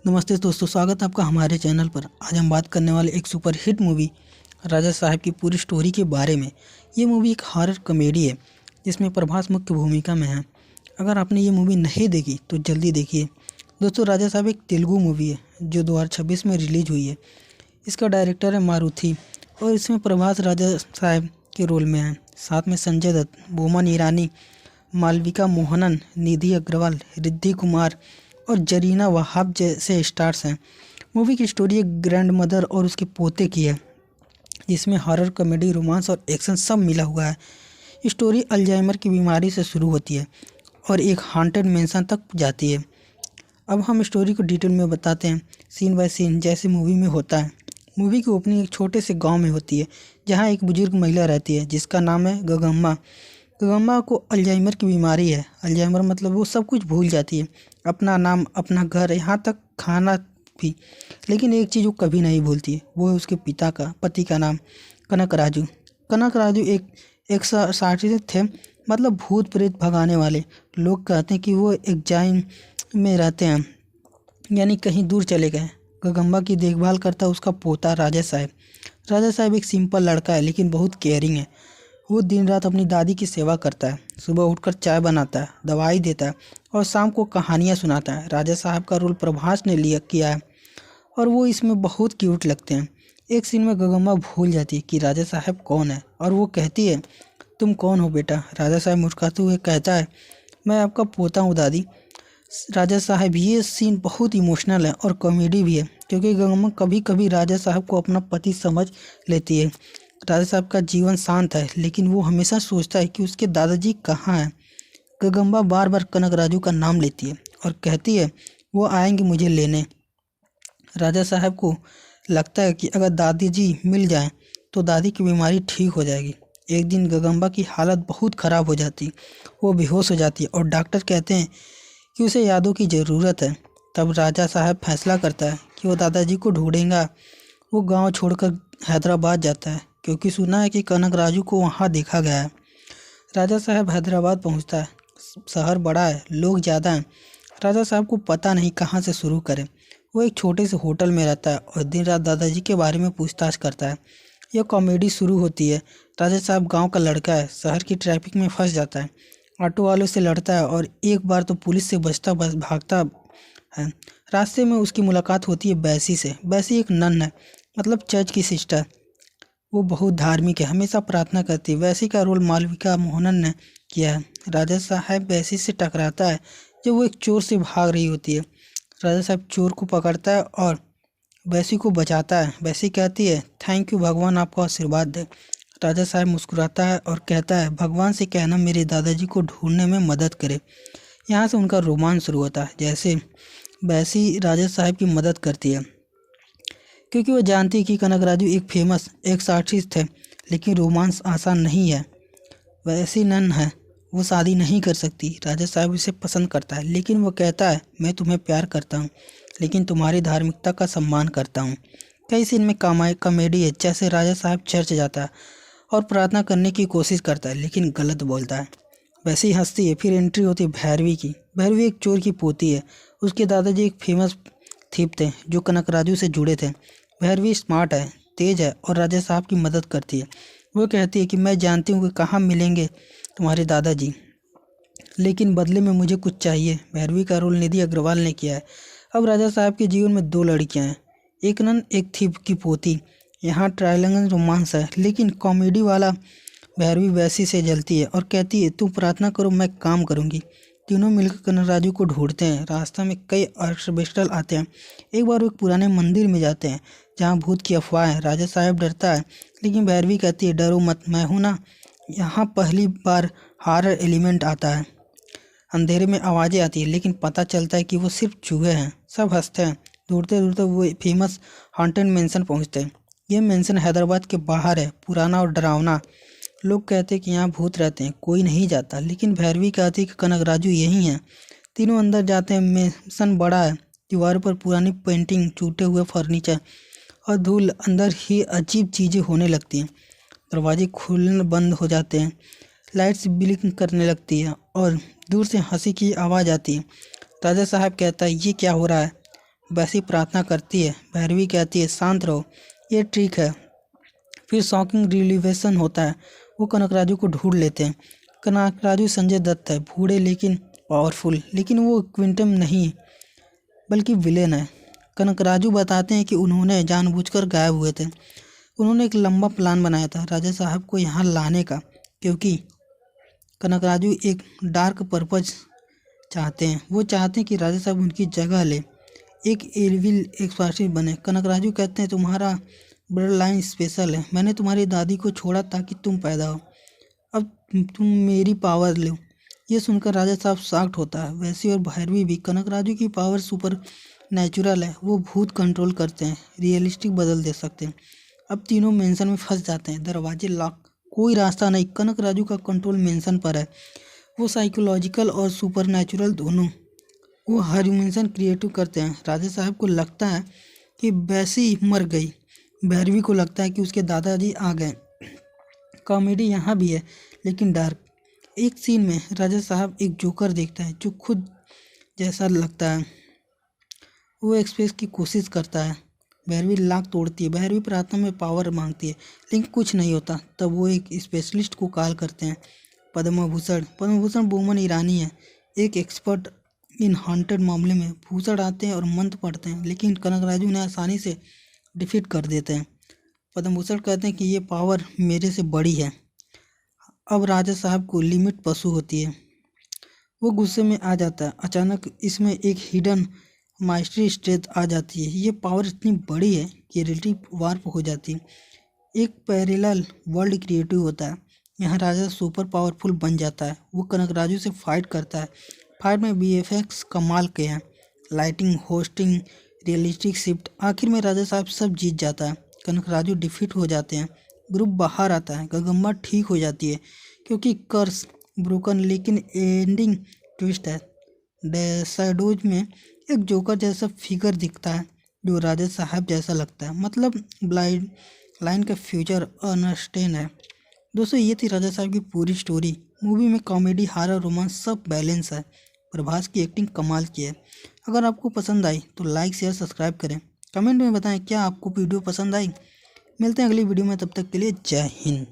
नमस्ते दोस्तों, स्वागत है आपका हमारे चैनल पर। आज हम बात करने वाले एक सुपर हिट मूवी राजा साहब की पूरी स्टोरी के बारे में। ये मूवी एक हॉरर कॉमेडी है जिसमें प्रभास मुख्य भूमिका में है। अगर आपने ये मूवी नहीं देखी तो जल्दी देखिए। दोस्तों, राजा साहब एक तेलुगु मूवी है जो 2026 में रिलीज हुई है। इसका डायरेक्टर है मारुति और इसमें प्रभास राजा साहब के रोल में है। साथ में संजय दत्त, बोमन ईरानी, मालविका मोहनन, निधि अग्रवाल, रिद्धि कुमार और जरीना वहाब जैसे स्टार्स हैं। मूवी की स्टोरी एक ग्रैंड मदर और उसके पोते की है जिसमें हॉरर, कॉमेडी, रोमांस और एक्शन सब मिला हुआ है। स्टोरी अल्जाइमर की बीमारी से शुरू होती है और एक हॉन्टेड मैंशन तक जाती है। अब हम स्टोरी को डिटेल में बताते हैं, सीन बाय सीन, जैसे मूवी में होता है। मूवी की ओपनिंग एक छोटे से गांव में होती है जहां एक बुजुर्ग महिला रहती है जिसका नाम है गगम्मा। गगम्मा को अल्जाइमर की बीमारी है। अल्जाइमर मतलब वो सब कुछ भूल जाती है, अपना नाम, अपना घर, यहाँ तक खाना भी। लेकिन एक चीज़ वो कभी नहीं भूलती है, वो है उसके पति का नाम कनक राजू। कनक राजू एक साइंटिस्ट थे, मतलब भूत प्रेत भगाने वाले। लोग कहते हैं कि वो एग्जाइम में रहते हैं, यानी कहीं दूर चले गए। गगम्मा की देखभाल करता है उसका पोता राजा साहब। राजा साहब एक सिंपल लड़का है लेकिन बहुत केयरिंग है। वो दिन रात अपनी दादी की सेवा करता है। सुबह उठकर चाय बनाता है, दवाई देता है और शाम को कहानियाँ सुनाता है। राजा साहब का रोल प्रभास ने किया है और वो इसमें बहुत क्यूट लगते हैं। एक सीन में गगम्मा भूल जाती है कि राजा साहब कौन है और वो कहती है, तुम कौन हो बेटा? राजा साहब मुस्कुराते हुए कहता है, मैं आपका पोता हूँ दादी। राजा साहब, ये सीन बहुत इमोशनल है और कॉमेडी भी है क्योंकि गगम्मा कभी कभी राजा साहब को अपना पति समझ लेती है। राजा साहब का जीवन शांत है लेकिन वो हमेशा सोचता है कि उसके दादाजी कहाँ हैं। गगम्मा बार बार कनक राजू का नाम लेती है और कहती है वो आएंगे मुझे लेने। राजा साहब को लगता है कि अगर दादी जी मिल जाएं तो दादी की बीमारी ठीक हो जाएगी। एक दिन गगम्मा की हालत बहुत ख़राब हो जाती, वो बेहोश हो जाती है और डॉक्टर कहते हैं कि उसे यादों की ज़रूरत है। तब राजा साहब फैसला करता है कि वो दादाजी को ढूंढेगा। वो गांव छोड़कर हैदराबाद जाता है क्योंकि सुना है कि कनक राजू को वहां देखा गया है। राजा साहब हैदराबाद पहुंचता है। शहर बड़ा है, लोग ज़्यादा हैं। राजा साहब को पता नहीं कहां से शुरू करें। वो एक छोटे से होटल में रहता है और दिन रात दादाजी के बारे में पूछताछ करता है। यह कॉमेडी शुरू होती है। राजा साहब गाँव का लड़का है, शहर की ट्रैफिक में फंस जाता है, ऑटो वालों से लड़ता है और एक बार तो पुलिस से बचता भागता है। रास्ते में उसकी मुलाकात होती है बैसी से। बैसी एक नन है, मतलब चर्च की सिस्टर। वो बहुत धार्मिक है, हमेशा प्रार्थना करती है। वैसी का रोल मालविका मोहनन ने किया है। राजा साहब वैसी से टकराता है जब वो एक चोर से भाग रही होती है। राजा साहब चोर को पकड़ता है और वैसी को बचाता है। वैसी कहती है, थैंक यू, भगवान आपको आशीर्वाद दे। राजा साहब मुस्कुराता है और कहता है, भगवान से कहना मेरे दादाजी को ढूंढने में मदद करे। यहाँ से उनका रोमांस शुरू होता है। जैसे वैसी राजा साहब की मदद करती है क्योंकि वो जानती है कि कनक राजू एक फेमस आर्टिस्ट है, लेकिन रोमांस आसान नहीं है। वैसी नन है, वो शादी नहीं कर सकती। राजा साहब उसे पसंद करता है लेकिन वो कहता है, मैं तुम्हें प्यार करता हूँ लेकिन तुम्हारी धार्मिकता का सम्मान करता हूँ। कई सीन में कॉमेडी है, जैसे राजा साहब चर्च जाता है और प्रार्थना करने की कोशिश करता है लेकिन गलत बोलता है। वैसे ही हंसती है। फिर एंट्री होती है भैरवी की। भैरवी एक चोर की पोती है। उसके दादाजी एक फेमस थीप थे जो कनक राजू से जुड़े थे। भैरवी स्मार्ट है, तेज है और राजा साहब की मदद करती है। वो कहती है कि मैं जानती हूँ कि कहाँ मिलेंगे तुम्हारे दादाजी, लेकिन बदले में मुझे कुछ चाहिए। भैरवी का रोल निधि अग्रवाल ने किया है। अब राजा साहब के जीवन में दो लड़कियाँ हैं, एक नन, एक थीप की पोती। यहाँ ट्रायंगल रोमांस है लेकिन कॉमेडी वाला। भैरवी वैसी से जलती है और कहती है, तुम प्रार्थना करो, मैं काम करूँगी। तीनों मिलकर कनक राजू को ढूंढते हैं। रास्ता में कई एक्सट्रेबेस्टल आते हैं। एक बार वो एक पुराने मंदिर में जाते हैं जहाँ भूत की अफवाह है। राजा साहब डरता है लेकिन भैरवी कहती है, डरो मत, मैं हूँ ना। यहाँ पहली बार हॉरर एलिमेंट आता है। अंधेरे में आवाज़ें आती है लेकिन पता चलता है कि वो सिर्फ चूहे हैं। सब हंसते हैं। दौड़ते दौड़ते वो फेमस हॉन्टेड मैंशन पहुँचते हैं। ये मैंशन हैदराबाद के बाहर है, पुराना और डरावना। लोग कहते हैं कि यहाँ भूत रहते हैं, कोई नहीं जाता, लेकिन भैरवी कहती है कि कनक राजू यही हैं। तीनों अंदर जाते हैं। मैंशन बड़ा है, दीवार पर पुरानी पेंटिंग, टूटे हुए फर्नीचर और धूल। अंदर ही अजीब चीज़ें होने लगती हैं। दरवाजे खुलने बंद हो जाते हैं, लाइट्स ब्लिंक करने लगती है और दूर से हंसी की आवाज़ आती है। राजा साहब कहता है, ये क्या हो रहा है? वैसी प्रार्थना करती है। भैरवी कहती है शांत रहो, ये ठीक है। फिर शॉकिंग रिलीवेशन होता है। वो कनकराजू को ढूंढ लेते हैं। कनकराजू संजय दत्त है, बूढ़े लेकिन पावरफुल, लेकिन वो क्विंटम नहीं बल्कि विलेन है। कनकराजू बताते हैं कि उन्होंने जानबूझकर गायब हुए थे। उन्होंने एक लंबा प्लान बनाया था राजा साहब को यहाँ लाने का, क्योंकि कनकराजू एक डार्क पर्पज चाहते हैं। वो चाहते हैं कि राजा साहब उनकी जगह ले, एक एविल एक्सॉर्सिस्ट बने। कनकराजू कहते हैं तुम्हारा ब्लड लाइन स्पेशल है, मैंने तुम्हारी दादी को छोड़ा ताकि तुम पैदा हो, अब तुम मेरी पावर लो। ये सुनकर राजा साहब शॉक्ड होता है। वैसी और भैरवी भी। कनकराजू की पावर सुपर नेचुरल है, वो भूत कंट्रोल करते हैं, रियलिस्टिक बदल दे सकते हैं। अब तीनों मेंशन में फंस जाते हैं। दरवाजे लॉक, कोई रास्ता नहीं। कनकराजू का कंट्रोल मेंशन पर है। वो साइकोलॉजिकल और सुपर नेचुरल दोनों। वो हर मेंशन क्रिएटिव करते हैं। राजा साहब को लगता है कि बैसी मर गई। भैरवी को लगता है कि उसके दादाजी आ गए। कॉमेडी यहाँ भी है, लेकिन डार्क। एक सीन में राजा साहब एक जोकर देखता है जो खुद जैसा लगता है। वो एक्सप्रेस की कोशिश करता है। भैरवी लाख तोड़ती है। भैरवी प्रार्थना में पावर मांगती है, लेकिन कुछ नहीं होता। तब वो एक स्पेशलिस्ट को कॉल करते हैं, पद्मभूषण। पद्मभूषण बोमन ईरानी है, एक एक्सपर्ट इन हॉन्टेड मामले में। भूषण आते हैं और मंत्र पढ़ते हैं, लेकिन कनकराजू उन्हें आसानी से डिफीट कर देते हैं। पद्मभूषण कहते हैं कि ये पावर मेरे से बड़ी है। अब राजा साहब को लिमिट पशु होती है। वो गुस्से में आ जाता है। अचानक इसमें एक हिडन मास्टरी स्ट्रेंथ आ जाती है। ये पावर इतनी बड़ी है कि रियलिटी वार्प हो जाती है। एक पैरेलल वर्ल्ड क्रिएटिव होता है। यहाँ राजा सुपर पावरफुल बन जाता है। वो कनकराजू से फाइट करता है। फाइट में वीएफएक्स कमाल के हैं, लाइटिंग, होस्टिंग, रियलिस्टिक शिफ्ट। आखिर में राजा साहब सब जीत जाता है। कनकराजू डिफीट हो जाते हैं। ग्रुप बाहर आता है। गगम्मा ठीक हो जाती है क्योंकि कर्स ब्रोकन। लेकिन एंडिंग ट्विस्ट है। शैडोज में एक जोकर जैसा फिगर दिखता है जो राजा साहब जैसा लगता है। मतलब ब्लाइंड लाइन का फ्यूचर अनस्टेन है। दोस्तों, ये थी राजा साहब की पूरी स्टोरी। मूवी में कॉमेडी, हॉरर, रोमांस सब बैलेंस है। प्रभास की एक्टिंग कमाल की है। अगर आपको पसंद आई तो लाइक, शेयर, सब्सक्राइब करें। कमेंट में बताएं क्या आपको वीडियो पसंद आई। मिलते हैं अगली वीडियो में, तब तक के लिए जय हिंद।